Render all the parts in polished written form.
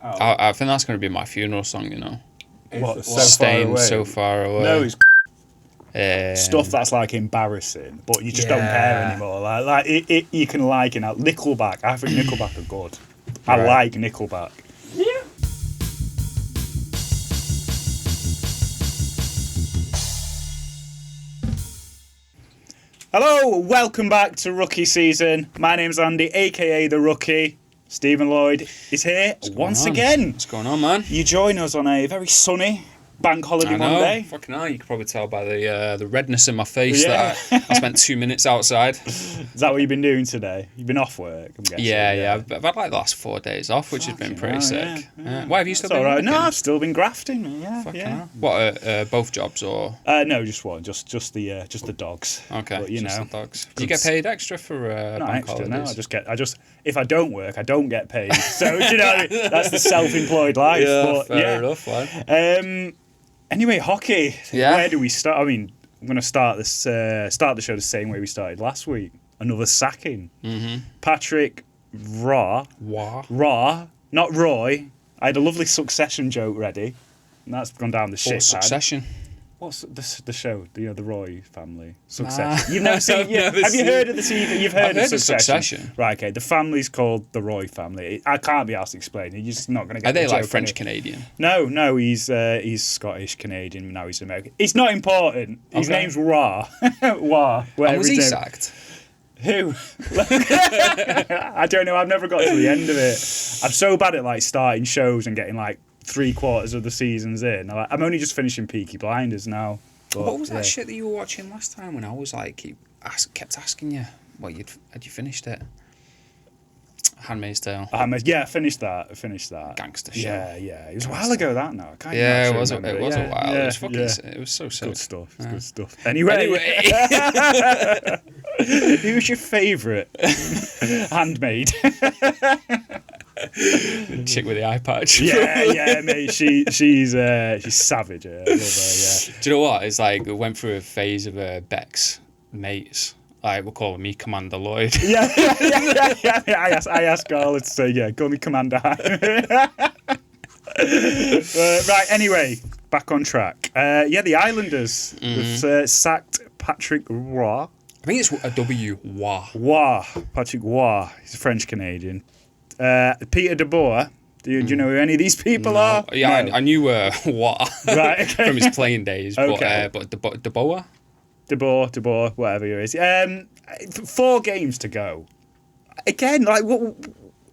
Oh. I think that's going to be my funeral song, What, Staying so far away. No, it's stuff that's like embarrassing, but you just don't care anymore. You can like it now. Nickelback. I think Nickelback are good. I like Nickelback. Yeah. Hello, welcome back to Rookie Season. My name's Andy, aka The Rookie. Stephen Lloyd is here once again. What's going on, man? You join us on a very sunny bank holiday Monday. Fucking hell, you can probably tell by the redness in my face that I spent 2 minutes outside. Is that what you've been doing today? You've been off work, I'm guessing. Yeah. I've had like the last 4 days off, which has been pretty sick. Yeah. Why have you still been right. working? No, I've still been grafting. Yeah. Hell. What, both jobs or? No, just one. Just the dogs. Okay. But, The dogs. Do you get paid extra for not bank extra, holidays? No, I just if I don't work, I don't get paid. So do you know what I mean? That's the self-employed life. Yeah, fair enough, man. Anyway, hockey. Yeah. Where do we start? I mean, I'm going to start the show the same way we started last week. Another sacking. Mm-hmm. Patrick Raw, not Roy. I had a lovely Succession joke ready, and that's gone down the shit. Succession? What's the show? The Roy family. Succession. You've never seen? Have you heard of the TV? You've heard of Succession. Right. Okay. The family's called the Roy family. I can't be asked to explain it. You're just not going to get. Are they the like joke, French Canadian? No. He's Scottish Canadian. Now he's American. It's not important. His name's Ra. Wa. And was he sacked? Who? I don't know. I've never got to the end of it. I'm so bad at like starting shows and getting like 3/4 of the seasons in. I'm only just finishing Peaky Blinders now. But, what was that shit that you were watching last time when I was like kept asking you had you finished it? Handmaid's Tale. Yeah, I finished that. Gangster show. Yeah. It was a while ago that now. I can't it was a while. Yeah, it was fucking. It was so sick. Good stuff. Good stuff. Anyway. Who's your favourite handmaid? Chick with the eye patch. Yeah, mate. She's savage. I love her. Yeah. Do you know what? It's like we went through a phase of Beck's mates. Like we're calling me Commander Lloyd. Yeah. I asked Carla to say, call me Commander. Right. Anyway, back on track. The Islanders have sacked Patrick Roy. I think it's a W. Patrick Roy. He's a French Canadian. Peter DeBoer. Do you know who any of these people are? Yeah, no. I knew what right, okay. from his playing days. Okay. But DeBoer? DeBoer, whatever he is. 4 games to go. Again, like what?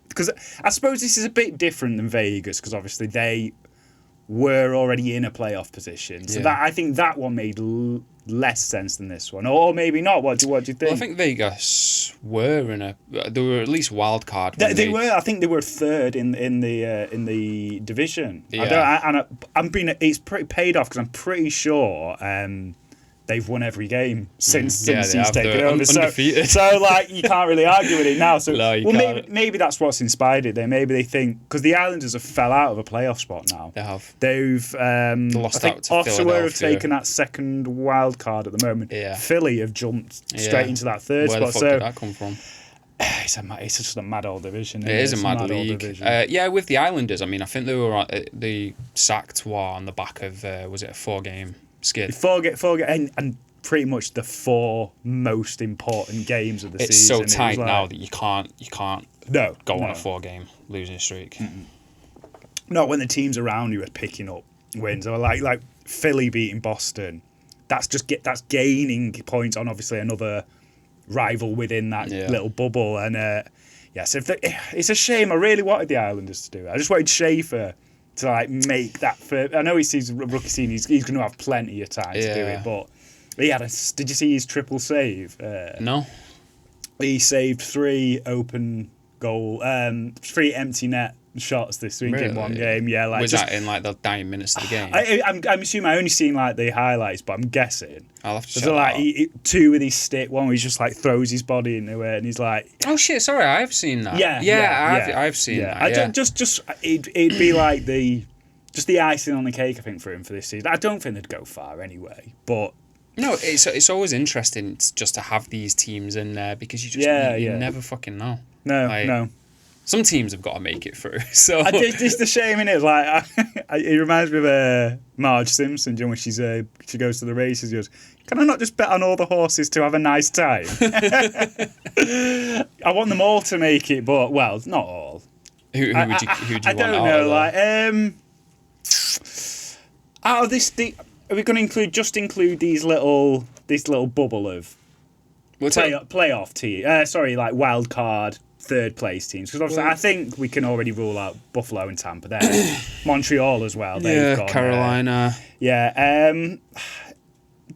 Because I suppose this is a bit different than Vegas because obviously they were already in a playoff position. So I think that one made less sense than this one, or maybe not. What do you think? Well, I think Vegas were they were at least wild card. They were. I think they were third in the division. Yeah. It's pretty paid off because I'm pretty sure. They've won every game since he's taken over. Undefeated. So like you can't really argue with it now. So no, maybe that's what's inspired it. There, maybe they think because the Islanders have fell out of a playoff spot now. They have. They've lost I think out to Ottawa Philadelphia. have taken that second wild card at the moment. Yeah. Philly have jumped straight into that third spot. Where the fuck did that come from? It's just a mad old division. It is a mad league. With the Islanders, I mean, I think they sacked on the back of was it a 4-game skid? 4 and pretty much the 4 most important games of the season. It's so tight now that you can't go on a 4-game losing streak. Mm-mm. Not when the teams around you are picking up wins. Or like Philly beating Boston. That's gaining points on obviously another rival within that little bubble. And so it's a shame. I really wanted the Islanders to do it. I just wanted Schaefer to like make that. I know he sees rookie scene. He's going to have plenty of time to do it, but. Did you see his triple save? No. He saved 3 open goal, 3 empty net shots this week in one game. Yeah, like was that in like the dying minutes of the game? I'm assuming I only seen like the highlights, but I'm guessing. I'll have to check. So like 2 with his stick, one where he just like throws his body into it, and he's like, "Oh shit, sorry, I've seen that." I've seen that. It'd be like the icing on the cake, I think, for him for this season. I don't think they'd go far anyway, but. No, it's always interesting just to have these teams in there because you just you never fucking know. No. Some teams have got to make it through. So it's the shame in it. Like it reminds me of Marge Simpson. When she goes to the races, she goes, "Can I not just bet on all the horses to have a nice time?" I want them all to make it, but well, not all. Who do you want? I don't know. Like out of this, are we going to include this little bubble of playoff team? Like wild card. Third place teams, because obviously I think we can already rule out Buffalo and Tampa there. Montreal as well. They've gone, Carolina. Do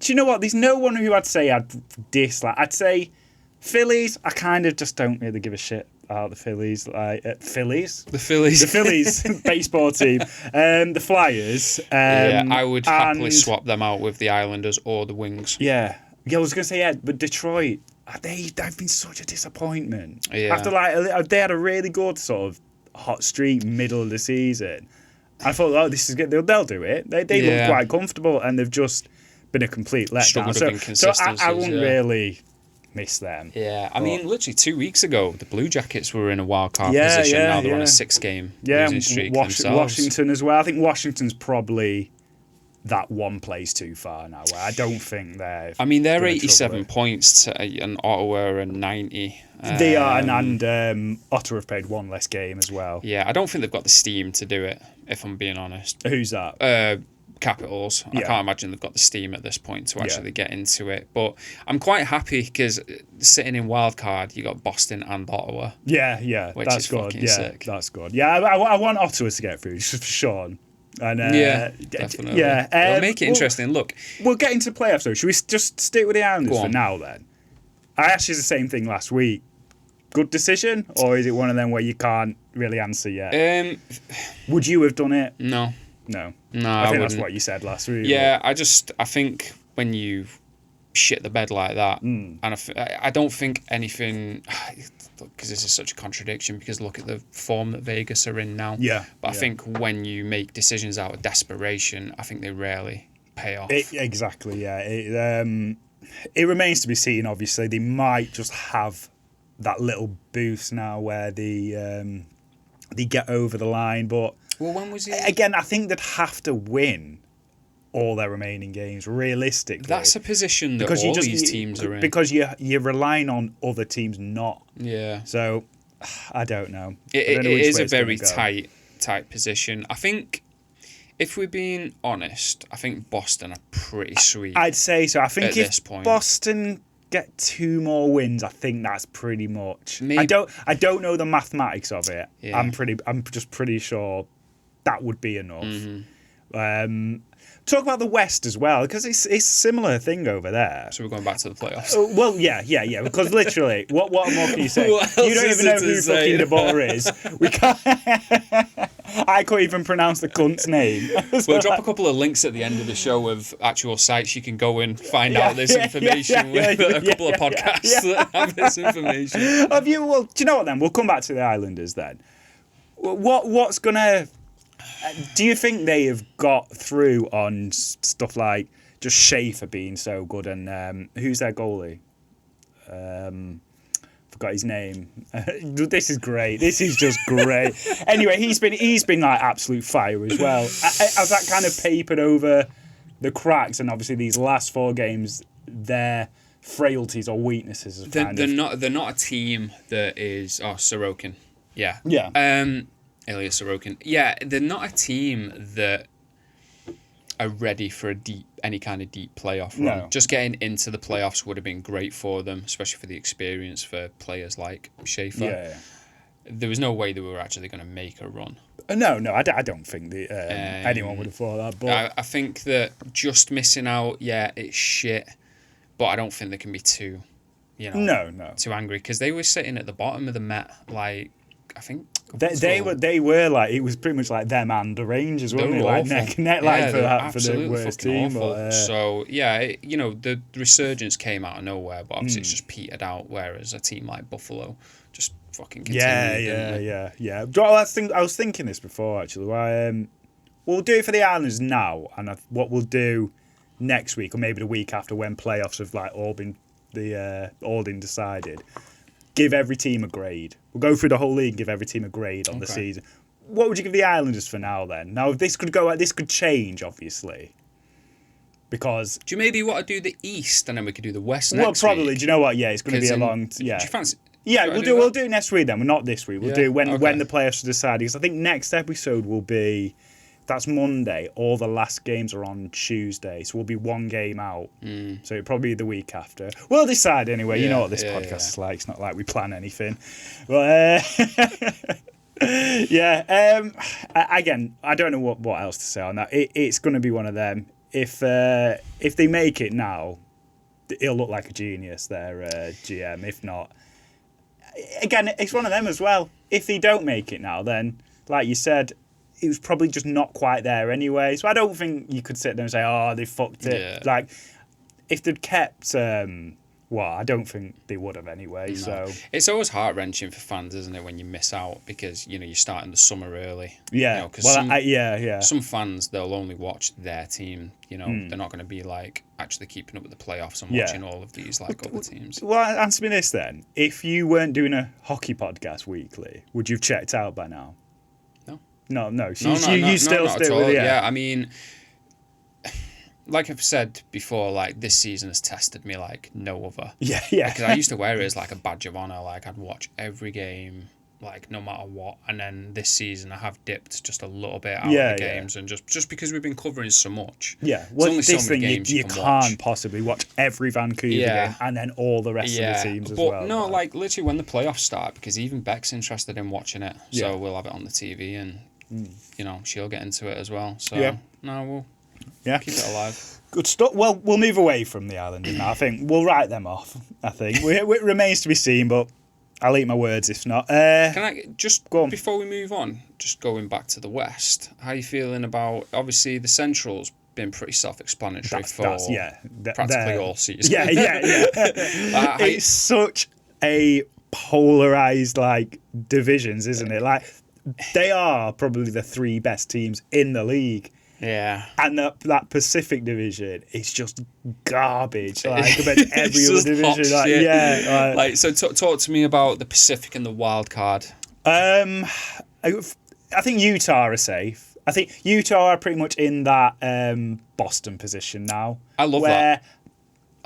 you know what? There's no one who I'd say I'd dislike. I'd say Phillies. I kind of just don't really give a shit about the Phillies. The Phillies baseball team. The Flyers. I would happily swap them out with the Islanders or the Wings. Yeah, I was going to say but Detroit. They've been such a disappointment. Yeah. After they had a really good sort of hot streak middle of the season. I thought, this is good. They'll do it. They look quite comfortable, and they've just been a complete letdown. So I wouldn't really miss them. Yeah, I mean, literally 2 weeks ago, the Blue Jackets were in a wild card position. Now they're on a 6-game losing streak themselves. Washington as well. I think Washington's probably that one place too far now. Where I don't think they're. I mean, they're 87 points and Ottawa are 90. They are, and Ottawa have played one less game as well. Yeah, I don't think they've got the steam to do it, if I'm being honest. Who's that? Capitals. I can't imagine they've got the steam at this point to actually get into it. But I'm quite happy because sitting in wildcard, you got Boston and Ottawa. Yeah, which that's is good. Fucking sick. That's good. Yeah, I want Ottawa to get through, just for Sean. And, definitely. Yeah, it'll make it interesting. Look, we'll get into playoffs though. Should we just stick with the Islanders for now then? I asked you the same thing last week. Good decision, or is it one of them where you can't really answer yet? Would you have done it? No. I think wouldn't. That's what you said last week. Yeah, I think when you shit the bed like that, and I don't think anything. Because this is such a contradiction. Because look at the form that Vegas are in now. Yeah, but I think when you make decisions out of desperation, I think they rarely pay off. Exactly. Yeah. It remains to be seen. Obviously, they might just have that little boost now where they get over the line, but. Well, when was it? Again, I think they'd have to win all their remaining games, realistically. That's a position that all these teams are in. Because you're relying on other teams not. Yeah. So, I don't know. It is a very tight position. I think, if we're being honest, I think Boston are pretty sweet. I'd say so. I think if this point. Boston get 2 more wins, I think that's pretty much. Maybe. I don't know the mathematics of it. Yeah. I'm just pretty sure that would be enough. Talk about the West as well, because it's a similar thing over there. So we're going back to the playoffs. Well, yeah. Because literally, what more can you say? You don't even know who fucking the baller is. We can't. I can't even pronounce the cunt's name. We'll drop a couple of links at the end of the show of actual sites you can go and find out this information with a couple of podcasts that have this information. Well, do you know what then? We'll come back to the Islanders then. What's gonna? Do you think they have got through on stuff like just Schaefer being so good and who's their goalie? Forgot his name. This is great. This is just great. Anyway, he's been like absolute fire as well. Has that kind of papered over the cracks? And obviously these last 4 games, their frailties or weaknesses have they're not a team that is Sorokin. Yeah. Elias Sorokin. Yeah, they're not a team that are ready for any kind of deep playoff run. No. Just getting into the playoffs would have been great for them, especially for the experience for players like Schaefer. Yeah. There was no way they were actually going to make a run. No, I don't think anyone would have thought that. But I think that just missing out, it's shit, but I don't think they can be too, too angry, because they were sitting at the bottom of the Met, like, I think they were like, it was pretty much like them and the Rangers, weren't they? Like neck and neck, like for the worst team. So the resurgence came out of nowhere, but obviously it's just petered out. Whereas a team like Buffalo just fucking continued. Yeah. Well, I was thinking this before actually. We'll do it for the Islanders now, and what we'll do next week or maybe the week after when playoffs have like all been decided. give every team a grade. We'll go through the whole league and give every team a grade on the season. What would you give the Islanders for now then? Now, this could change, obviously. Because... Do you maybe want to do the East and then we could do the West next probably. week? Do you know what? Yeah, it's going to be a long... Yeah. Do you fancy... Yeah, we'll do it next week then. Well, not this week. We'll do when the playoffs are decided. Because I think next episode will be... That's Monday. All the last games are on Tuesday. So we'll be one game out. So it'll probably be the week after. We'll decide anyway. Yeah, you know what this podcast is like. It's not like we plan anything. But, again, I don't know what else to say on that. It's going to be one of them. If they make it now, he'll look like a genius, their GM. If not... Again, it's one of them as well. If they don't make it now, then, like you said... It was probably just not quite there anyway. So I don't think you could sit there and say, oh, they fucked it. Yeah. Like, if they'd kept... I don't think they would have anyway. No. So it's always heart-wrenching for fans, isn't it, when you miss out because, you're starting the summer early. Yeah. Some fans, they'll only watch their team. They're not going to be, actually keeping up with the playoffs and watching all of these, other teams. Well, answer me this then. If you weren't doing a hockey podcast weekly, would you have checked out by now? No. So you still stick with it. Yeah, I mean, like I've said before, this season has tested me like no other. Yeah. Because I used to wear it as a badge of honor. I'd watch every game, no matter what. And then this season, I have dipped just a little bit out of the games, and just because we've been covering so much. Yeah, well, this thing you can't possibly watch every Vancouver game and then all the rest of the teams as well. But no, literally when the playoffs start, because even Beck's interested in watching it, so we'll have it on the TV and. She'll get into it as well. So, we'll keep it alive. Good stuff. Well, we'll move away from the Islanders now. I think we'll write them off. I think. It remains to be seen, but I'll eat my words if not. Can I just, go on. Before we move on, just going back to the West, how are you feeling about, obviously, the Central's been pretty self-explanatory practically all season. Yeah. It's such a polarised, divisions, isn't it? They are probably the three best teams in the league. Yeah. And that Pacific division is just garbage. Compared to every other division. So talk to me about the Pacific and the wild card. I think Utah are safe. I think Utah are pretty much in that Boston position now. I love that.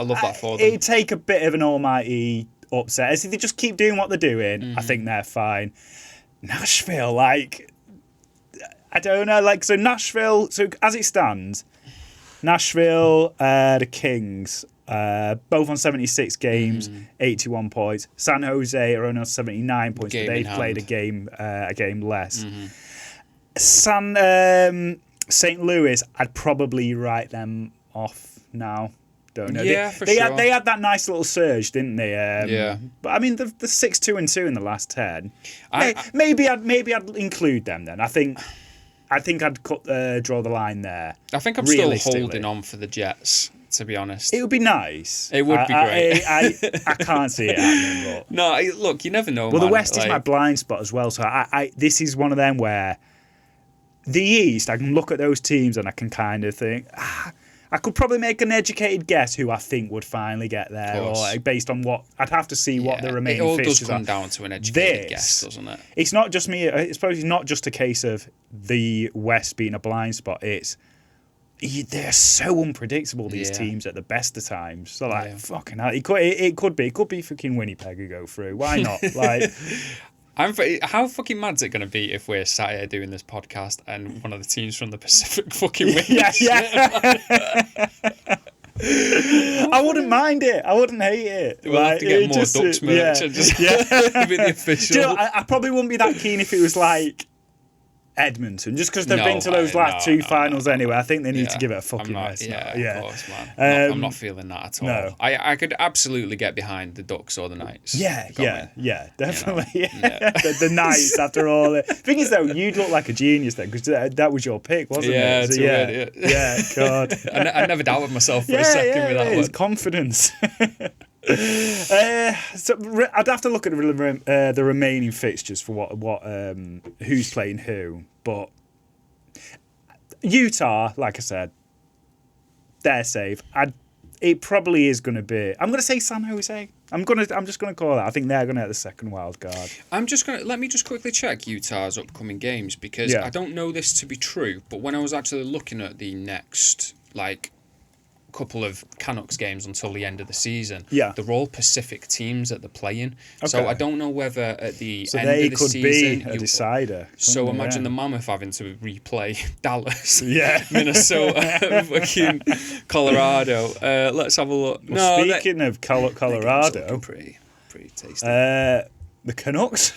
I love that for them. It'd take a bit of an almighty upset. If they just keep doing what they're doing, I think they're fine. Nashville, I don't know, so Nashville, so as it stands, Nashville, the Kings, both on 76 games, 81 points. San Jose are only on 79 points, but they've played a game less. St. Louis, I'd probably write them off now. Don't know. Yeah, they had that nice little surge, didn't they? But I mean, the 6-2-2 in the last 10. Maybe I'd include them then. I think I'd draw the line there. I think I'm still holding on for the Jets, to be honest. It would be nice. It would be great. I can't see it happening. But... No, look, you never know. Well, the West is my blind spot as well. So this is one of them where the East, I can look at those teams and I can kind of think. I could probably make an educated guess who I think would finally get there, or based on what I'd have to see what the remaining fixtures are. It all does come down to an educated guess, doesn't it? It's not just me. I suppose it's not just a case of the West being a blind spot. They're so unpredictable, these teams at the best of times. So fucking hell, it could be fucking Winnipeg who go through. Why not? How fucking mad is it going to be if we're sat here doing this podcast and one of the teams from the Pacific fucking wins? Yeah. I wouldn't mind it. I wouldn't hate it. We'll have to get more Ducks merch and just be the official. Do you know, I probably wouldn't be that keen if it was Edmonton, just because they've been to those last two finals anyway. I think they need to give it a fucking rest. Of course, man. I'm not feeling that at all. No. I could absolutely get behind the Ducks or the Knights. Yeah, definitely. The Knights, after all. The thing is, though, you'd look like a genius then, because that was your pick, wasn't it? So, yeah, God. I never doubted myself for a second with that one. Confidence. So I'd have to look at the remaining fixtures for what who's playing who, but Utah, like I said, they're safe. it probably is going to be. I'm going to say San Jose. I'm just going to call it. I think they're going to get the second wild card. Let me just quickly check Utah's upcoming games because I don't know this to be true, but when I was actually looking at the next couple of Canucks games until the end of the season, they're all Pacific teams that they're playing. Okay. So I don't know whether at the end of the season... So they could be a decider. So imagine the Mammoth having to replay Dallas, Minnesota, fucking Colorado. Let's have a look. Well, speaking of Colorado... Pretty tasty. The Canucks...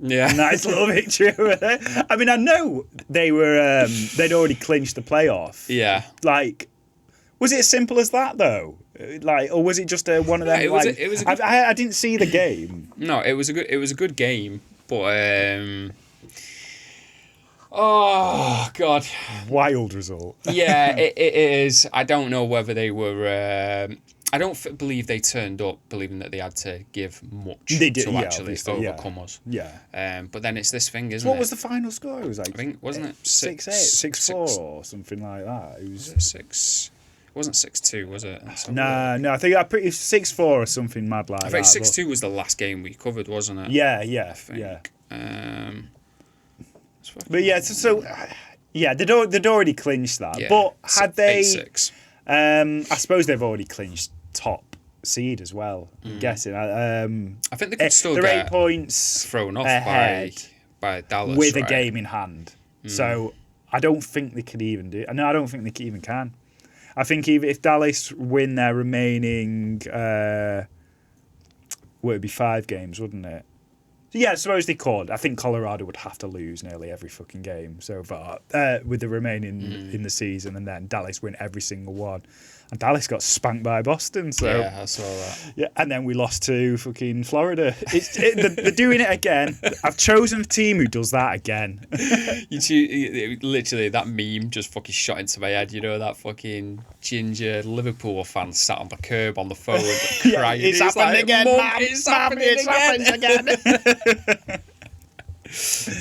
Yeah. Nice little victory over there. I mean, I know they were... they'd already clinched the playoff. Yeah. Was it as simple as that though? Or was it just one of them? I didn't see the game. No, it was a good game, but oh god, wild result. Yeah, it is. I don't know whether they were. I don't believe they turned up believing that they had to give much to actually overcome us. Yeah. But then it's this thing, isn't it? What was the final score? It was I think wasn't it 6-8, 6-4 or something like that. It was 6. It wasn't 6-2, was it? No. I think I pretty 6-4 or something mad like that. I think 6-2 was the last game we covered, wasn't it? Yeah. But yeah, they'd already clinched that. Yeah. But had they? 8-6. I suppose they've already clinched top seed as well. I'm guessing. I think they could still they're get 8 points thrown off by Dallas with a game in hand. So I don't think they could even do. No, I don't think they even can. I think even if Dallas win their remaining, would it be 5 games, wouldn't it? Yeah, I suppose they could. I think Colorado would have to lose nearly every fucking game so far with the remaining in the season, and then Dallas win every single one. And Dallas got spanked by Boston. So yeah, I saw that. Yeah, and then we lost to fucking Florida. They're doing it again. I've chosen a team who does that again. Literally, that meme just fucking shot into my head. You know, that fucking ginger Liverpool fan sat on the curb on the phone crying. It's happened again, Mum. It's happening again.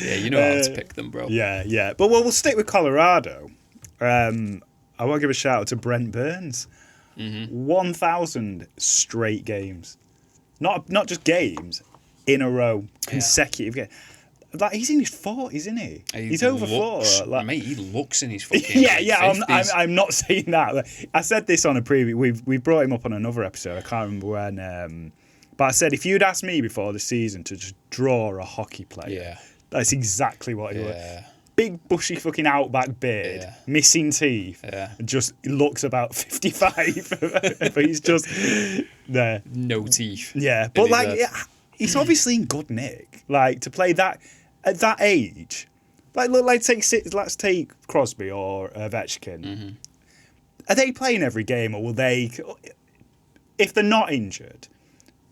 Yeah, you know how to pick them, bro. Yeah. But we'll stick with Colorado. I want to give a shout out to Brent Burns. 1,000 straight games. Not just games, in a row. Consecutive games. He's in his 40s, isn't he? He's over 40. Mate, he looks in his fucking 50s. I'm not saying that. I said this on a preview. We brought him up on another episode. I can't remember when. But I said, if you'd asked me before the season to just draw a hockey player, that's exactly what he would. Big bushy fucking outback beard, missing teeth, just looks about 55, but he's just there. No teeth. Yeah, but he's obviously in good nick. Like to play that at that age, let's take Crosby or Ovechkin. Are they playing every game, or will they? If they're not injured,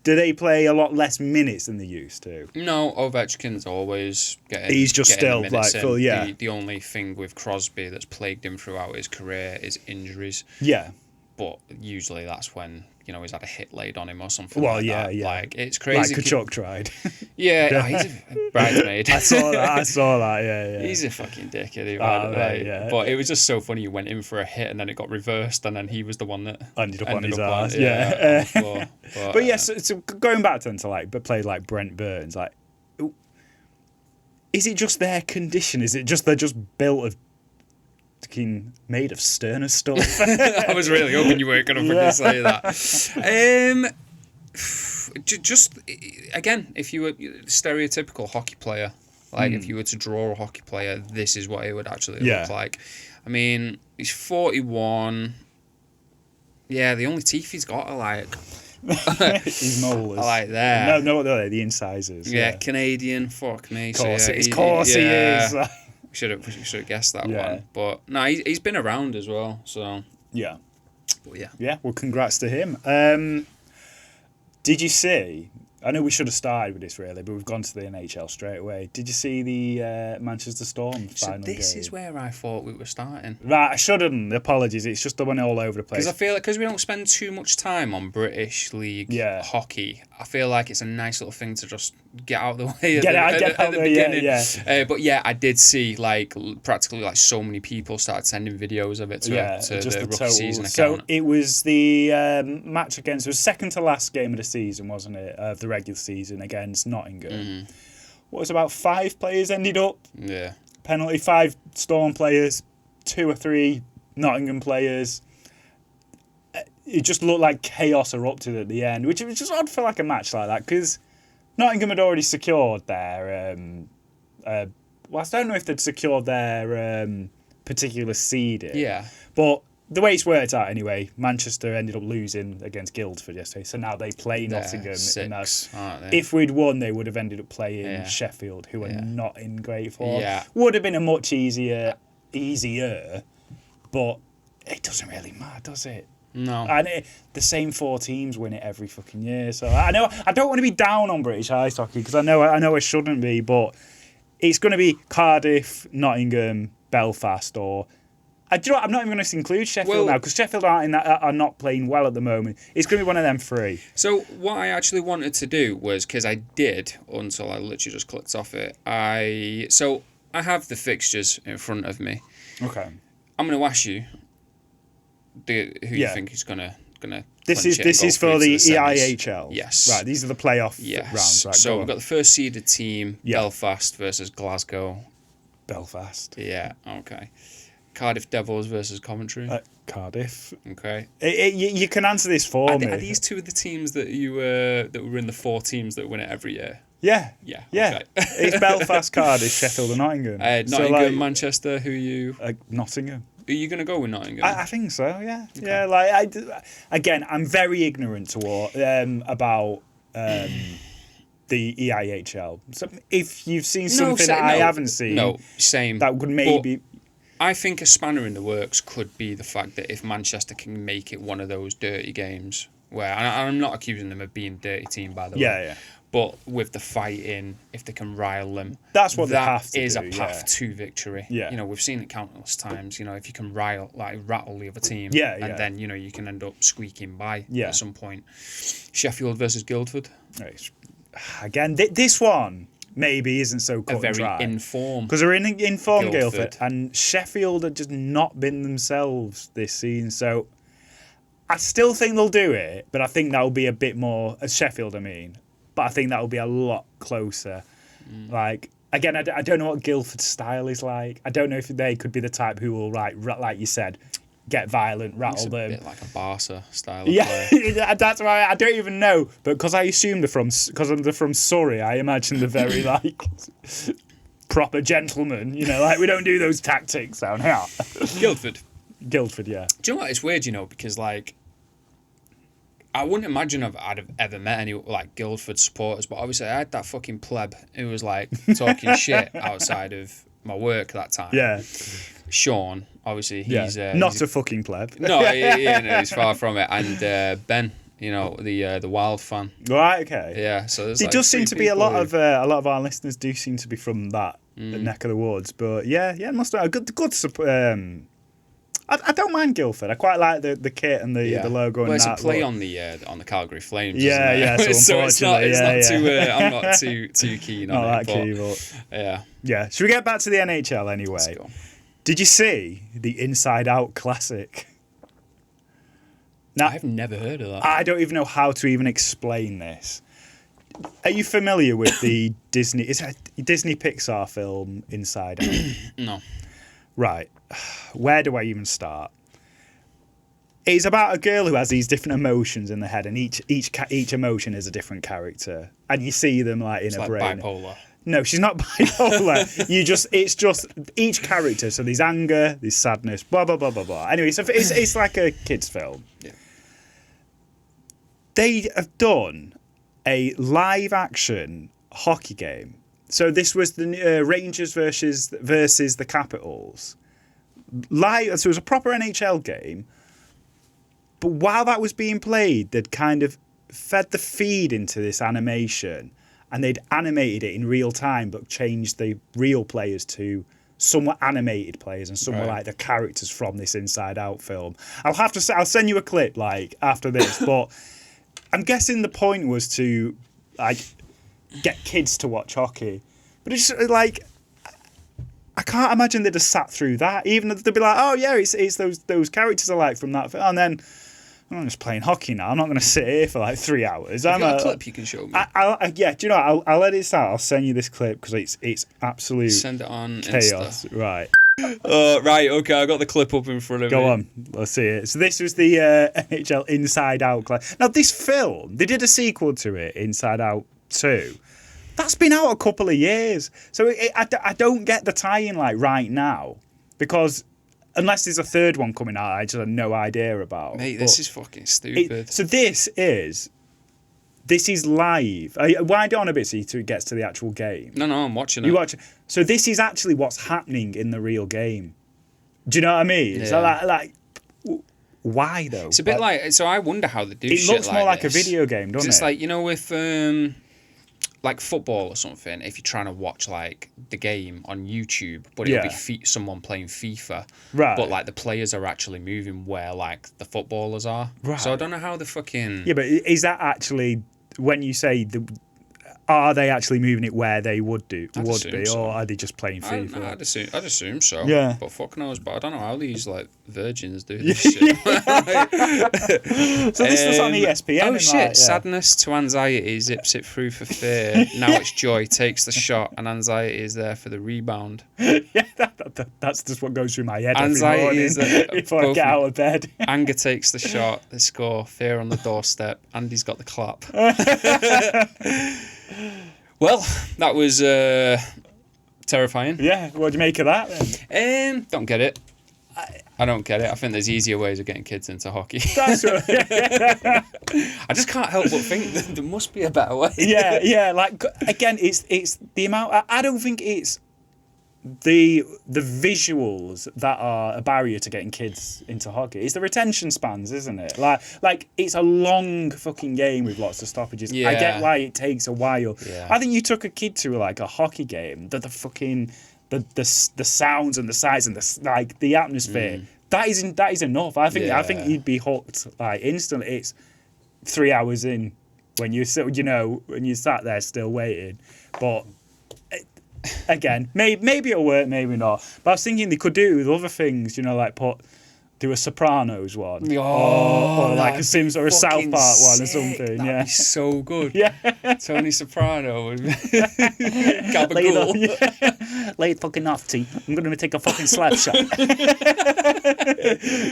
do they play a lot less minutes than they used to? No, Ovechkin's always getting. He's just still full. Yeah. The only thing with Crosby that's plagued him throughout his career is injuries. Yeah. But usually that's when he's had a hit laid on him or something. Well, yeah. Like it's crazy. Like Kachuk tried. Yeah, he's a bridesmaid. I saw that. Yeah. He's a fucking dickhead, by the way. Yeah. But it was just so funny. He went in for a hit and then it got reversed, and then he was the one that ended up on his ass. Yeah. But yes, so going back to play like Brent Burns, is it just their condition? Is it just they're just built of made of sterner stuff? I was really hoping you weren't going to say that. Just again, if you were stereotypical hockey player, if you were to draw a hockey player, this is what it would actually look like. I mean, he's 41. Yeah, the only teeth he's got are his molars. There. No, the incisors. Yeah, Canadian. Fuck me. Of course he is. Should have guessed that one, but no, he's been around as well. So yeah, but yeah. Yeah. Well, congrats to him. Did you see? I know we should have started with this really, but we've gone to the NHL straight away. Did you see the Manchester Storm final game? This is where I thought we were starting. Right, I shouldn't. Apologies. It's just the one all over the place. Because I feel like we don't spend too much time on British League hockey, I feel like it's a nice little thing to just get out of the way at the beginning. But yeah, I did see like practically like so many people started sending videos of it to the rookie season account. So it was the match against, it was second to last game of the season, wasn't it? Of the regular season against Nottingham. Mm-hmm. What was about 5 players ended up? Yeah. Penalty, 5 Storm players, 2 or 3 Nottingham players. It just looked like chaos erupted at the end, which was just odd for like a match like that, because Nottingham had already secured their... I don't know if they'd secured their particular seeding. Yeah. But the way it's worked out anyway, Manchester ended up losing against Guildford yesterday, so now they play Nottingham. If we'd won, they would have ended up playing Sheffield, who are not in great form. Yeah. Would have been a much easier, but it doesn't really matter, does it? No. And the same 4 teams win it every fucking year. So I know I don't want to be down on British ice hockey, because I know I shouldn't be, but it's going to be Cardiff, Nottingham, Belfast, or... I'm not even going to include Sheffield now, because Sheffield are not playing well at the moment. It's going to be one of them 3. So what I actually wanted to do was, because I did, until I literally just clicked off it, I have the fixtures in front of me. Okay. I'm going to ask you who you think is going to This is for the EIHL. Yes. Right, these are the playoff rounds. Right, so we've got the first seeded team, Belfast versus Glasgow. Belfast. Yeah, okay. Cardiff Devils versus Coventry. Cardiff. Okay. You can answer this for me. Are these 2 of the teams that were in the 4 teams that win it every year? Yeah. Yeah. Yeah. Okay. It's Belfast, Cardiff, Sheffield, and Nottingham. Nottingham, Manchester. Who are you? Nottingham. Are you going to go with Nottingham? I think so. Yeah. Okay. Yeah. Again, I'm very ignorant about the EIHL. So if you've seen something I haven't seen, same. That would maybe. But I think a spanner in the works could be the fact that if Manchester can make it one of those dirty games, where, and I'm not accusing them of being a dirty team, by the way. Yeah. But with the fighting, if they can rile them, that's what they have to do. That is a path to victory. Yeah. We've seen it countless times. If you can rattle the other team, and then you can end up squeaking by at some point. Sheffield versus Guildford. Again, this one maybe isn't so cut and dry. Very informed. Because they're in informed Guildford, and Sheffield have just not been themselves this season. So I still think they'll do it, but I think that'll be a bit more Sheffield. But I think that will be a lot closer. Like, again, I don't know what Guildford's style is like. I don't know if they could be the type who will, like you said, get violent, rattle them. It's a bit like a Barca style of play. That's right. I don't even know. But because I assume they're from Surrey, I imagine they're very, proper gentlemen. We don't do those tactics down here. Guildford, yeah. Do you know what? It's weird, because, I wouldn't imagine I'd have ever met any Guildford supporters, but obviously I had that fucking pleb who was talking shit outside of my work that time. Yeah. Sean, obviously he's not a fucking pleb. No, he's far from it. And Ben, the Wild fan. Right. Okay. Yeah. So there does seem to be a lot of our listeners do seem to be from that neck of the woods, but it must have a good support. I don't mind Guildford. I quite like the kit and the logo. Well, it's a play on the Calgary Flames. Yeah. So unfortunately, I'm not too keen on it. Not that keen, but yeah. Should we get back to the NHL anyway? Let's go. Did you see the Inside Out Classic? Now, I've never heard of that. I don't even know how to even explain this. Are you familiar with the Disney Pixar film Inside Out? No. Right. Where do I even start? It's about a girl who has these different emotions in the head, and each emotion is a different character, and you see them in a brain. Bipolar. No, she's not bipolar. It's just each character. So there's anger, there's sadness, blah blah blah blah blah. Anyway, so it's like a kids' film. Yeah. They have done a live action hockey game. So this was the Rangers versus the Capitals. Live. So it was a proper NHL game. But while that was being played, they'd kind of fed the feed into this animation, and they'd animated it in real time, but changed the real players to somewhat animated players, and some were like the characters from this Inside Out film. I'll send you a clip after this, but I'm guessing the point was to get kids to watch hockey. But it's like, I can't imagine they'd have sat through that. Even they'd be like, oh yeah, it's those characters I like from that film. And then I'm just playing hockey now. I'm not going to sit here for like 3 hours. Have you got a clip you can show me? Yeah, do you know, I'll let it out. I'll send you this clip because it's absolute Send it on chaos. Insta. Right. Right, okay, I got the clip up in front of me. Go on, let's see it. So this was the NHL Inside Out. Now this film, they did a sequel to it, Inside Out 2. That's been out a couple of years. So I don't get the tie-in like right now because unless there's a third one coming out, I just have no idea about. Mate, this is fucking stupid. So this is live. Wind it on a bit so it gets to the actual game. No, I'm watching it. You watch. So this is actually what's happening in the real game. Do you know what I mean? Yeah. So like, why though? It's a bit like. So I wonder how they do. It shit looks more like this. a video game, doesn't it? It's like, you know, with like football or something. If you're trying to watch like the game on YouTube, but it'll be someone playing FIFA, right? But like the players are actually moving where like the footballers are. Right. So I don't know how the fucking. Yeah, but is that actually when you say are they actually moving it where they would be, so. or are they just playing FIFA? I'd assume so. Yeah. But fuck knows. But I don't know how these like virgins do this shit. So this was on ESPN. Oh shit! Sadness to anxiety zips it through for fear. Now it's joy takes the shot, and anxiety is there for the rebound. Yeah, that's just what goes through my head Anxiety every morning is that before I get out of bed. Anger takes the shot. They score. Fear on the doorstep. Andy's got the clap. Well, that was terrifying. Yeah, what do you make of that then? Don't get it. I don't get it. I think there's easier ways of getting kids into hockey. That's right. I just can't help but think that there must be a better way. Yeah. Like again, it's the amount. I don't think it's the visuals that are a barrier to getting kids into hockey. It's the retention spans, isn't it? Like it's a long fucking game with lots of stoppages. Yeah. I get why it takes a while. Yeah. I think you took a kid to like a hockey game, the fucking the sounds and the sights and the atmosphere. That is enough. I think you'd be hooked like instantly. It's 3 hours in when you sat there still waiting, but. Again, maybe it'll work, maybe not. But I was thinking they could do it with other things, like do a Sopranos one, or like a Sims or a South Park one or something. That'd be so good. Yeah, Tony Soprano would gabagool. Late fucking off, T. I'm gonna take a fucking slap shot.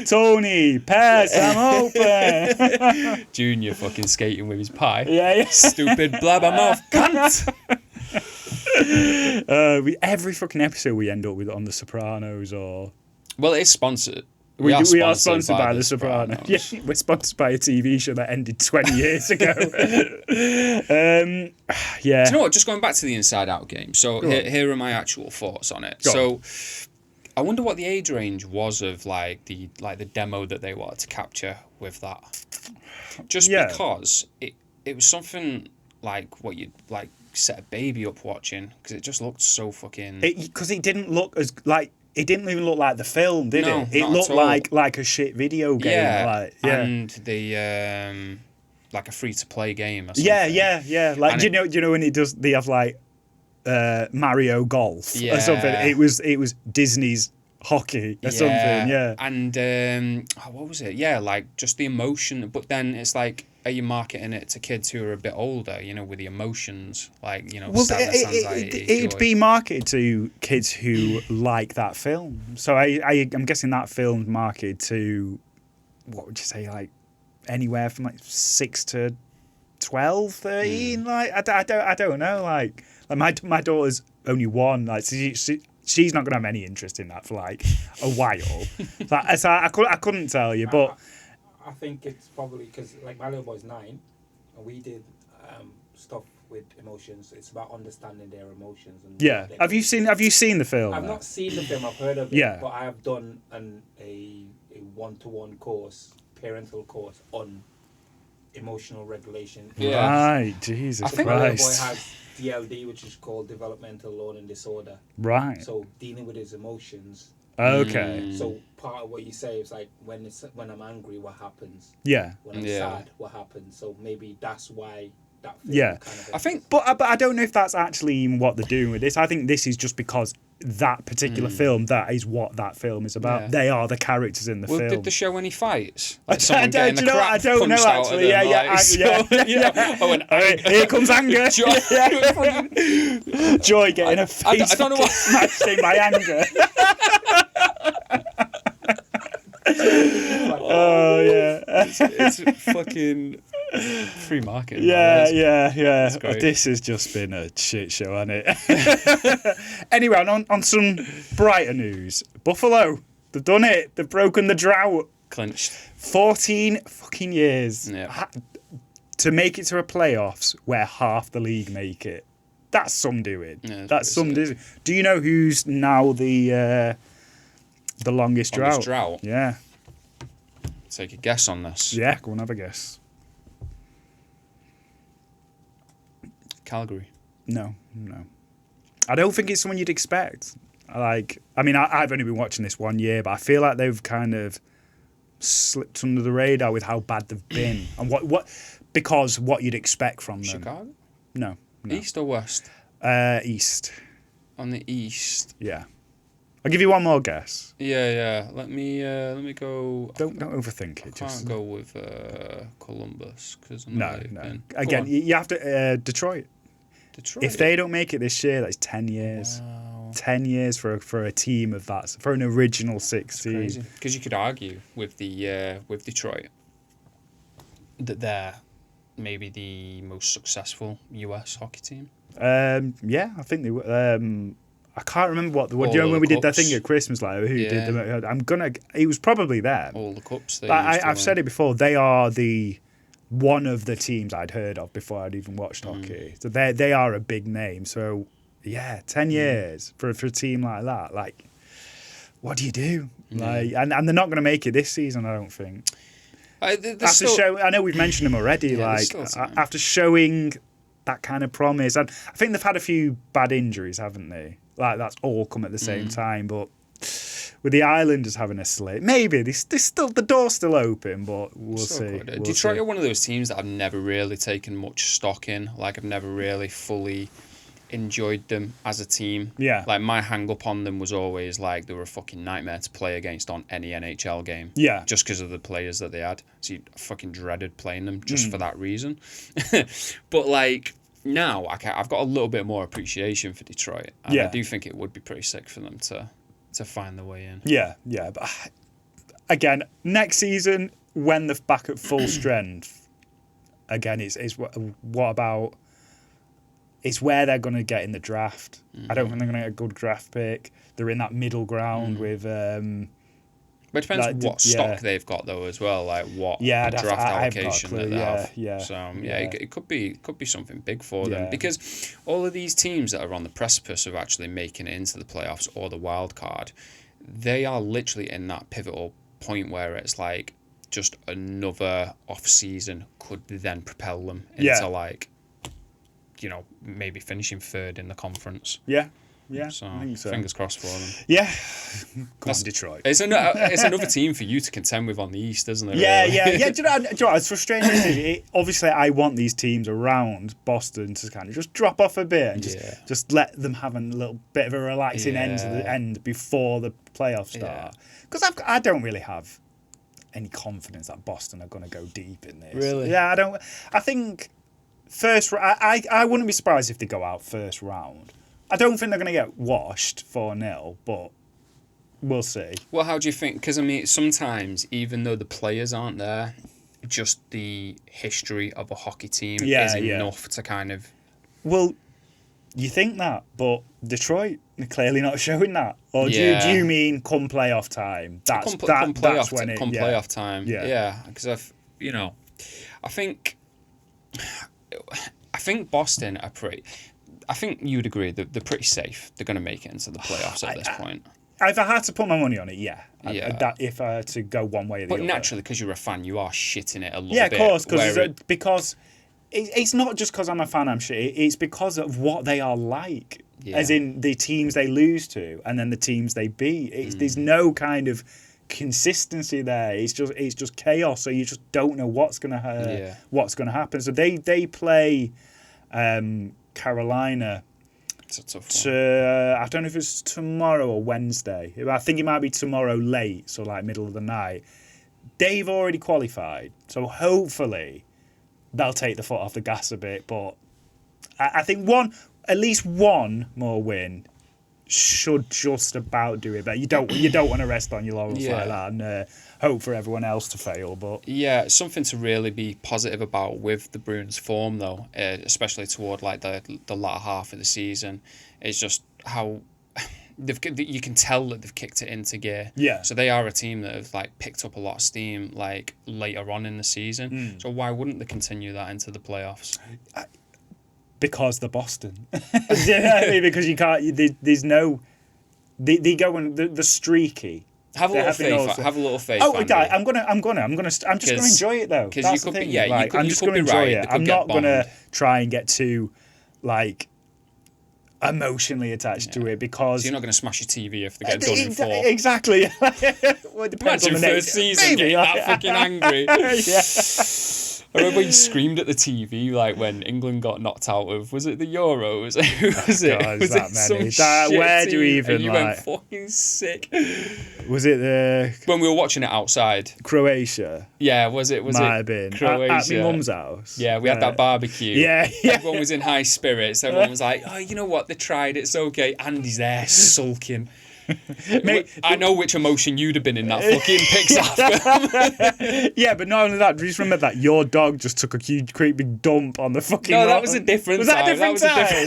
Tony, pass. I'm open. Junior fucking skating with his pie. Yeah. Stupid blabbermouth cunt. Every fucking episode we end up with on The Sopranos or. Well, it's sponsored. We are sponsored by The Sopranos. Yeah, we're sponsored by a TV show that ended 20 years ago. Yeah. Do you know what? Just going back to the Inside Out game. So here are my actual thoughts on it. So I wonder what the age range was of like the demo that they wanted to capture with that. Just because it was something like what you'd like set a baby up watching, because it just looked so fucking. Because it didn't look as like. It didn't even look like the film, did it? It not looked at all. like a shit video game. And the like a free to play game or something. Yeah. Like, do you know when they have like Mario Golf or something? It was Disney's hockey or something. Yeah. And what was it? Yeah, like just the emotion. But then it's like, are you marketing it to kids who are a bit older? With the emotions, like sadness, anxiety. It'd be marketed to kids who like that film. So I'm guessing that film's marketed to, what would you say, like anywhere from like 6 to 12, 13. Like I don't know. Like my daughter's only 1. Like she's not gonna have any interest in that for like a while. So I couldn't tell you, but. I think it's probably because like my little boy's 9, and we did stuff with emotions. It's about understanding their emotions. And Have you seen the film? I've not seen the film. I've heard of it. Yeah. But I have done a 1-to-1 course, parental course on emotional regulation. Yeah. Right. Jesus Christ. My little boy has DLD, which is called developmental learning disorder. Right. So dealing with his emotions. Okay. So part of what you say is like when I'm angry, what happens? Yeah. When I'm sad, what happens? So maybe that's why that film Yeah. kind of I think, But I don't know if that's actually even what they're doing with this. I think this is just because that particular film, that is what that film is about. Yeah. They are the characters in the film. did they show any fights? I Like someone don't- getting do the you know what? crap I don't know punched out of actually. them, Yeah, like, so, you know, oh, and Here comes anger. Joy getting her face I don't know what- smashed in by anger. Oh yeah. it's fucking free market. Yeah. great. This has just been a shit show, hasn't it? Anyway, on some brighter news. Buffalo, they've done it. They've broken the drought. Clinched. 14 fucking years Yeah. to make it to a playoffs where half the league make it. That's some doing. Yeah, That's some pretty doing. Do you know who's now the longest drought? Longest drought? Yeah. Take a guess on this. Yeah, go and have a guess. Calgary. No. I don't think it's someone you'd expect. I've only been watching this 1 year, but I feel like they've kind of slipped under the radar with how bad they've been and what you'd expect from them. Chicago? No. East or west? East. On the east. Yeah. I'll give you one more guess. Yeah. Let me go. Don't overthink it. I Just can't go with Columbus because no. Again, you have to Detroit. Detroit. If they don't make it this year, that's 10 years. Wow. 10 years for a team of that, for an original 6 team. Crazy. Because you could argue with Detroit that they're maybe the most successful US hockey team. Yeah, I think they were. I can't remember what All you know the when we did that cups. thing at Christmas, like who did Yeah. the. It was probably them. All the cups. They But used to I've win. said it before. They are one of the teams I'd heard of before I'd even watched hockey. So they are a big name. So yeah, 10 years for a team like that. Like, what do you do? Like, and they're not going to make it this season, I don't think. I know we've mentioned them already. Yeah, like there's still time. after showing that kind of promise, and I think they've had a few bad injuries, haven't they? Like that's all come at the same time, but. With the Islanders having a slate, maybe they still the door's still open, but we'll see. Detroit are one of those teams that I've never really taken much stock in. Like I've never really fully enjoyed them as a team. Yeah. Like my hang up on them was always like they were a fucking nightmare to play against on any NHL game. Yeah. Just because of the players that they had. So you fucking dreaded playing them just for that reason. But like now I've got a little bit more appreciation for Detroit. And I do think it would be pretty sick for them to find their way in. Yeah. But again, next season when they're back at full strength, again, it's what about? It's where they're going to get in the draft. I don't think they're going to get a good draft pick. They're in that middle ground with. But it depends what stock they've got though as well, like what draft allocation that they have. So it could be something big for them because all of these teams that are on the precipice of actually making it into the playoffs or the wild card, they are literally in that pivotal point where it's like just another off season could then propel them into like, you know, maybe finishing third in the conference. Yeah, So, I think so. Fingers crossed for them. Yeah, come on, Detroit. It's another team for you to contend with on the East, isn't it? Yeah. Really? Do you know what? It's frustrating. Obviously, I want these teams around Boston to kind of just drop off a bit and just let them have a little bit of a relaxing end to the end before the playoffs start. Because I don't really have any confidence that Boston are going to go deep in this. Really? Yeah, I don't. I think I wouldn't be surprised if they go out first round. I don't think they're going to get washed 4-0, but we'll see. Well, how do you think? Because, I mean, sometimes, even though the players aren't there, just the history of a hockey team is enough to kind of... Well, you think that, but Detroit are clearly not showing that. Or do you mean come playoff time? That's playoff time. Yeah, because I think Boston are pretty... I think you'd agree that they're pretty safe. They're going to make it into the playoffs at this point. If I had to put my money on it, if I had to go one way or the other. But naturally, because you're a fan, you are shitting it a little bit. Yeah, of course, because it's not just because I'm a fan I'm shit. It's because of what they are like. Yeah. As in the teams they lose to and then the teams they beat. There's no kind of consistency there. It's just chaos. So you just don't know what's gonna happen. So they play Carolina. It's a tough one. I don't know if it's tomorrow or Wednesday. I think it might be tomorrow late, so like middle of the night. They've already qualified, so hopefully they'll take the foot off the gas a bit. But I think at least one more win should just about do it. But you don't want to rest on your laurels like that and hope for everyone else to fail. But yeah, something to really be positive about with the Bruins' form, though, especially toward like the latter half of the season, is just how you can tell that they've kicked it into gear. Yeah. So they are a team that have like picked up a lot of steam like later on in the season. So why wouldn't they continue that into the playoffs? Because they're Boston. Because you can't. There's no. They go and they're streaky. Have a little faith. Have a little faith. Oh, guy, I'm just gonna enjoy it though. That's the thing. I'm just gonna enjoy it. I'm not gonna try and get too, like, emotionally attached to it because so you're not gonna smash your TV if they get done in 4. Exactly. Well, it depends on the first season. Maybe that fucking angry. Yeah. I remember when you screamed at the TV like when England got knocked out of, was it the Euros? Was it? God, was that it many? Some Where shit do we even and you like? went fucking sick. Was it the when we were watching it outside? Croatia? Yeah, was it? Might have been Croatia at my mum's house. Yeah, we had that barbecue. Yeah. Everyone was in high spirits. Everyone was like, "Oh, you know what? They tried. It's okay." Andy's there sulking. Mate, I know which emotion you'd have been in that fucking Pixar film. Yeah, but not only that, just remember that your dog just took a huge, great big dump on the fucking. No, that was a different Was time. that a different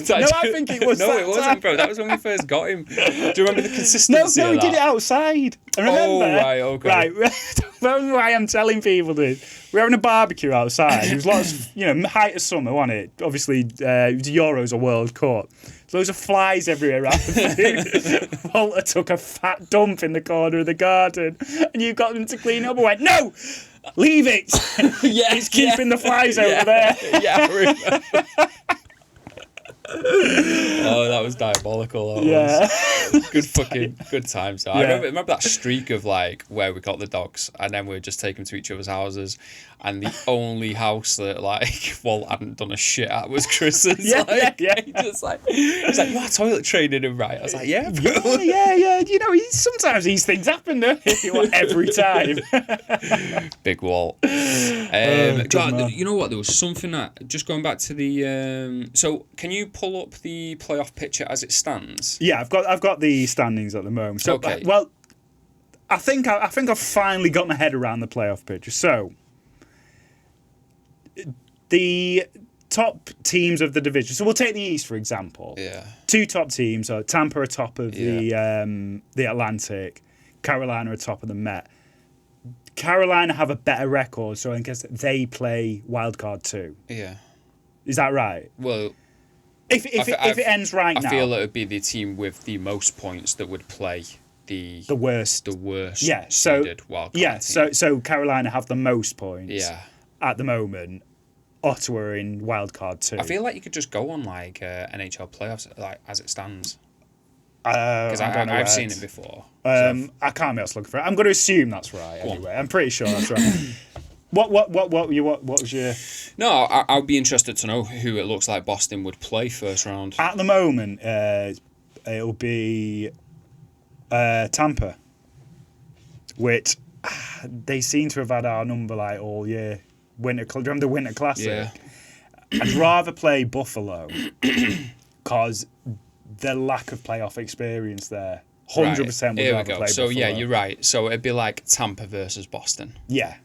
time? No, I think it was. No, it wasn't, bro. That was when we first got him. Do you remember the consistency? No, of we that? did it outside. I remember. Oh, right, okay. Right, that's why I'm telling people this. We're having a barbecue outside. It was lots of, height of summer, wasn't it? Obviously, it was Euros or World Cup. Loads of flies everywhere around the food. Walter took a fat dump in the corner of the garden, and you got them to clean up and went, "No, leave it. It's keeping the flies over there." Yeah, I remember. Oh, that was diabolical. That was. Good times. So I remember that streak of like where we got the dogs and then we would just take them to each other's houses, and the only house that like Walt hadn't done a shit at was Chris's. He just like he's like, "You are toilet training him, right?" I was like, "Yeah, bro." Yeah. Sometimes these things happen, don't they? Every time. Big Walt. God, you know what? There was something that just going back to the. So can you pull up the playoff picture as it stands? Yeah, I've got the standings at the moment. So, okay. Well, I think I've finally got my head around the playoff picture. So, the top teams of the division. So we'll take the East for example. Yeah. 2 top teams. So Tampa are top of the Atlantic. Carolina are top of the Met. Carolina have a better record, so I guess they play wildcard 2. Yeah. Is that right? Well. If it ends right now, I feel it would be the team with the most points that would play the worst. Yeah. Seeded wildcard team. So Carolina have the most points. Yeah. At the moment, Ottawa are in wildcard 2. I feel like you could just go on like NHL playoffs like as it stands. Because I've seen it before. I can't be able to look for it. I'm going to assume that's right. Anyway, I'm pretty sure that's right. What was your? No, I'd be interested to know who it looks like Boston would play first round. At the moment, it'll be Tampa, which they seem to have had our number like all year. Remember the Winter Classic? Yeah. I'd rather play Buffalo because the lack of playoff experience there. 100% would rather play So Buffalo. yeah, you're right. So it'd be like Tampa versus Boston. Yeah.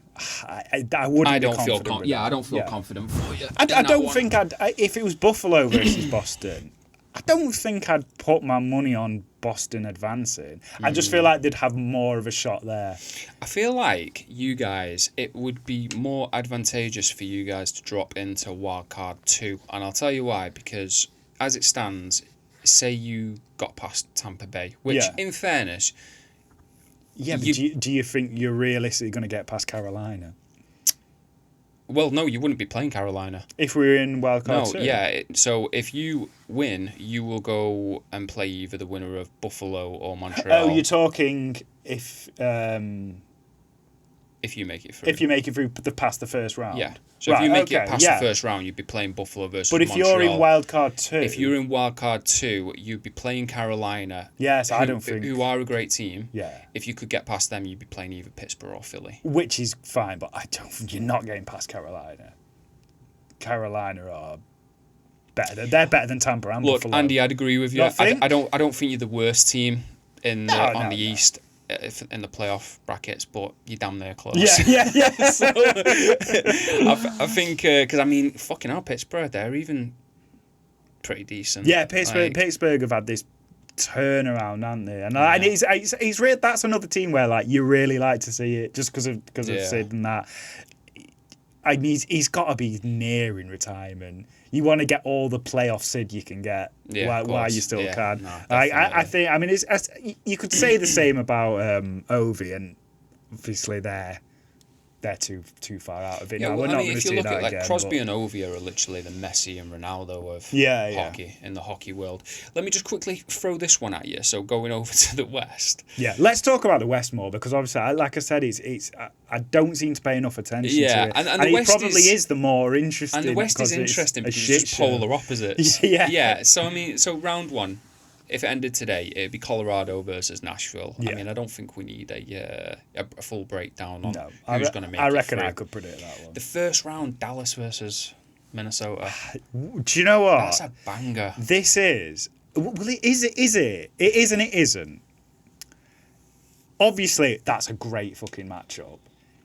I wouldn't. I don't feel confident. I don't feel confident for you. I don't think if it was Buffalo versus Boston, I don't think I'd put my money on Boston advancing. I just feel like they'd have more of a shot there. I feel like you guys, it would be more advantageous for you guys to drop into wildcard 2, and I'll tell you why. Because as it stands, say you got past Tampa Bay, which in fairness. Yeah, but do you think you're realistically going to get past Carolina? Well, no, you wouldn't be playing Carolina. If we were in wildcard 2? Yeah. So if you win, you will go and play either the winner of Buffalo or Montreal. Oh, you're talking if you make it through. If you make it through past the first round. Yeah. So if you make it past the first round, you'd be playing Buffalo versus Montreal. But if you're in wildcard 2... If you're in wildcard 2, you'd be playing Carolina. Yes, I don't think... Who are a great team. Yeah. If you could get past them, you'd be playing either Pittsburgh or Philly. Which is fine, but I don't think you're not getting past Carolina. Carolina are better. They're better than Tampa and Look, Buffalo. Andy, I'd agree with you. I don't think you're the worst team on the East in the playoff brackets, but you're damn near close. Yeah. So, I think because fucking hell, Pittsburgh, they're even pretty decent. Yeah, Pittsburgh have had this turnaround, haven't they? And it's real. That's another team where like you really like to see it just because of Sid and that. He's got to be nearing retirement. You want to get all the playoff Sid you can get while you still can. No, I think. I mean, you could say the same about Ovi, and obviously they're too far out of it. Now. We're not going to see that again. If you look at Crosby and Ovi are literally the Messi and Ronaldo of hockey in the hockey world. Let me just quickly throw this one at you. So going over to the West. Yeah, let's talk about the West more because obviously, like I said, I don't seem to pay enough attention to it. And the West probably is the more interesting. And the West is interesting because it's just polar opposites. Yeah. So round one. If it ended today, it'd be Colorado versus Nashville. Yeah. I mean, I don't think we need a full breakdown on who's going to make it. I reckon through. I could predict that one. The first round, Dallas versus Minnesota. Do you know what? That's a banger. This is... Well, is it? It is and it isn't. Obviously, that's a great fucking matchup.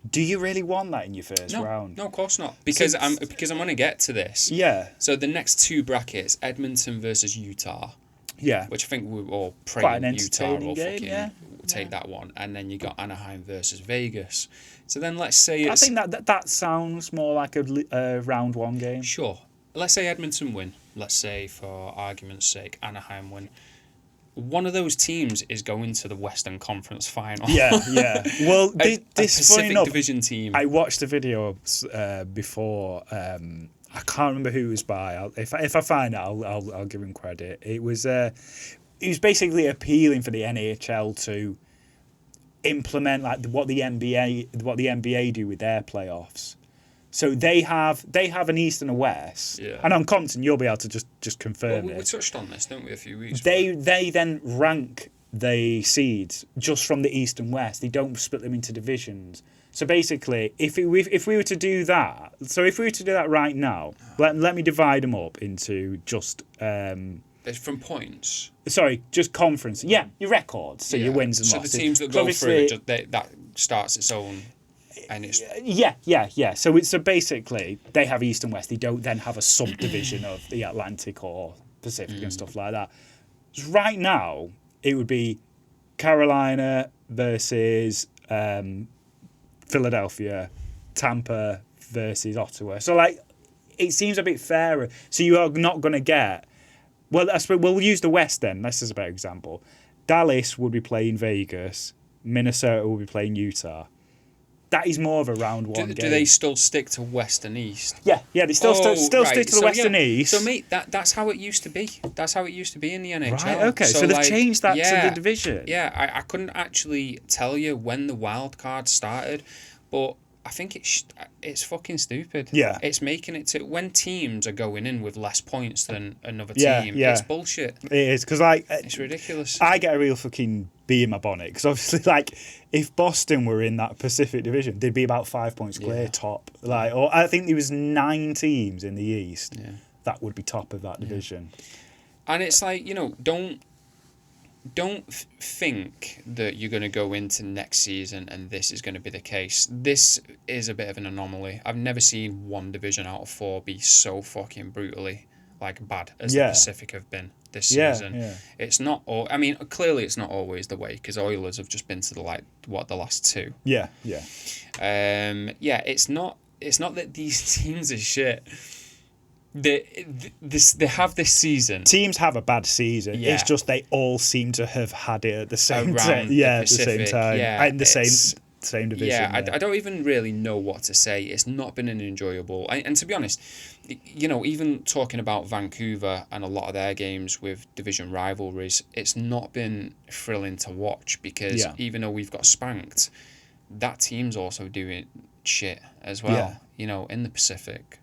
Do you really want that in your first round? No, of course not. Because I'm going to get to this. Yeah. So the next two brackets, Edmonton versus Utah. Yeah. Which I think we're all quite praying Utah will game, take that one. And then you got Anaheim versus Vegas. So then let's say I think that sounds more like a round one game. Sure. Let's say Edmonton win. Let's say, for argument's sake, Anaheim win. One of those teams is going to the Western Conference Final. Yeah. Well, this Pacific Division team. I watched a video before. I can't remember who it was by. If I find it, I'll give him credit. It was basically appealing for the NHL to implement like what the NBA do with their playoffs. So they have an East and a West. Yeah. And on Compton, you'll be able to just confirm it. We touched on this, didn't we, a few weeks ago? They then rank the seeds just from the East and West. They don't split them into divisions. So basically, if we were to do that, right now, let me divide them up into just... It's from points? Sorry, just conference. Yeah, your records, so your wins and losses. So the teams that go through, that starts its own... And it's... Yeah. So basically, they have East and West. They don't then have a subdivision of the Atlantic or Pacific and stuff like that. So right now, it would be Carolina versus... Philadelphia, Tampa versus Ottawa. So, like, it seems a bit fairer. So you are not going to get... Well, I suppose we'll use the West then. This is a better example. Dallas would be playing Vegas. Minnesota will be playing Utah. That is more of a round one game. Do they still stick to West and East? Yeah, they still stick to the West and East. So, mate, that's how it used to be. That's how it used to be in the NHL. Right, okay. So they've changed that to the division. Yeah, I couldn't actually tell you when the wild card started, but I think it's fucking stupid. Yeah. It's making it to... When teams are going in with less points than another team, it's bullshit. It is, because, like... It's ridiculous. I get a real fucking bee in my bonnet, because obviously, like, if Boston were in that Pacific Division, they'd be about 5 points clear top. Like, or I think there was 9 teams in the East that would be top of that division. And it's like, don't think that you're going to go into next season and this is going to be the case. This is a bit of an anomaly. I've never seen one division out of 4 be so fucking brutally bad as the Pacific have been this season. Yeah. It's not all... I mean, clearly it's not always the way, because Oilers have just been to the last 2. Yeah. It's not that these teams are shit. They have this season. Teams have a bad season. Yeah. It's just they all seem to have had it at the same time. Yeah, at the same time. Yeah, and the same division. Yeah, I don't even really know what to say. It's not been an enjoyable... And to be honest, you know, even talking about Vancouver and a lot of their games with division rivalries, it's not been thrilling to watch because even though we've got spanked, that team's also doing shit as well, you know, in the Pacific.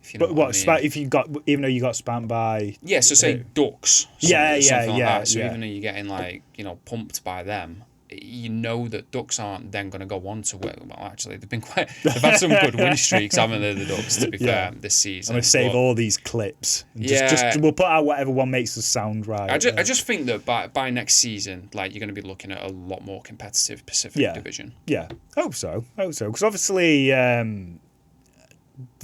If you know what I mean. If you got, even though you got spanked by... Yeah, so say Ducks. Yeah. So even though you're getting, like, you know, pumped by them, you know that Ducks aren't then going to go on to win. Well, actually, they've had some good win streaks, haven't they, the Ducks, to be fair, this season. I'm going to save all these clips. We'll put out whatever one makes us sound right. I just think that by next season, like, you're going to be looking at a lot more competitive Pacific division. Yeah, hope so. Because obviously...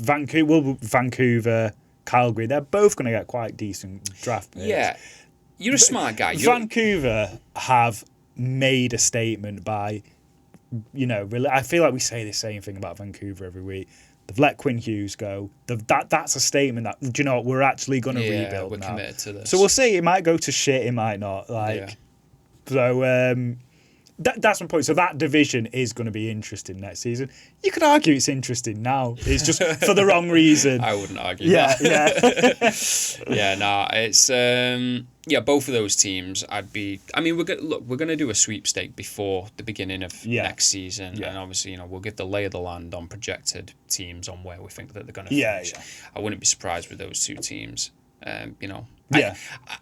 Vancouver, Calgary, they're both going to get quite decent draft picks. Yeah, you're a smart guy. Vancouver have made a statement by, you know, I feel like we say the same thing about Vancouver every week. They've let Quinn Hughes go. That's a statement that, do you know what, we're actually going to rebuild we're now. Committed to this. So we'll see. It might go to shit, it might not. So... That's my point. So that division is going to be interesting next season. You could argue it's interesting now. It's just for the wrong reason. I wouldn't argue that. It's both of those teams. We're going to do a sweepstake before the beginning of next season, and obviously, you know, we'll give the lay of the land on projected teams on where we think that they're going to finish. I wouldn't be surprised with those two teams. You know.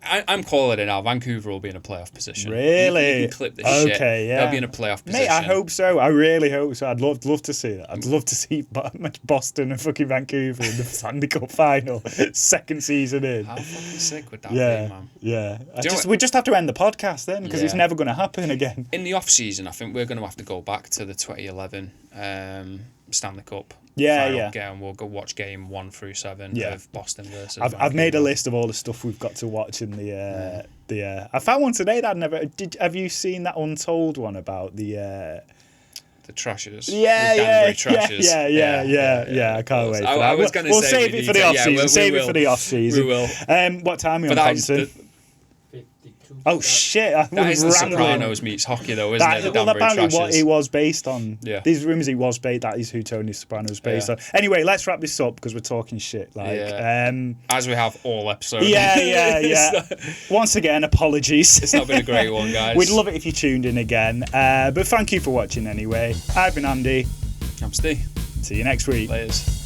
I'm calling it now. Vancouver will be in a playoff position. Really? You can clip this shit. Yeah. They'll be in a playoff position. Mate, I hope so. I really hope so. I'd love to see that. I'd love to see Boston and fucking Vancouver in the Stanley Cup final, second season in. How fucking sick would that be, man? Yeah. We just have to end the podcast then, because it's never going to happen again. In the off season, I think we're going to have to go back to the 2011 Stanley Cup. And we'll go watch game 1 through 7 of Boston versus I've made a list of all the stuff we've got to watch in the I found one today that have you seen that Untold one about the Trashers? Yeah, I can't wait. I was going to say we'll save it for the off season. Save it for the off season. We will. What time are we on, Thompson? Oh shit! That is the Sopranos meets hockey, though, isn't it? Well, apparently, what it was based on. Yeah. These rumours it was based. That is who Tony Soprano was based on. Anyway, let's wrap this up because we're talking shit. As we have all episodes. Yeah. Once again, apologies. It's not been a great one, guys. We'd love it if you tuned in again. But thank you for watching anyway. I've been Andy. I'm Steve. See you next week. Laters.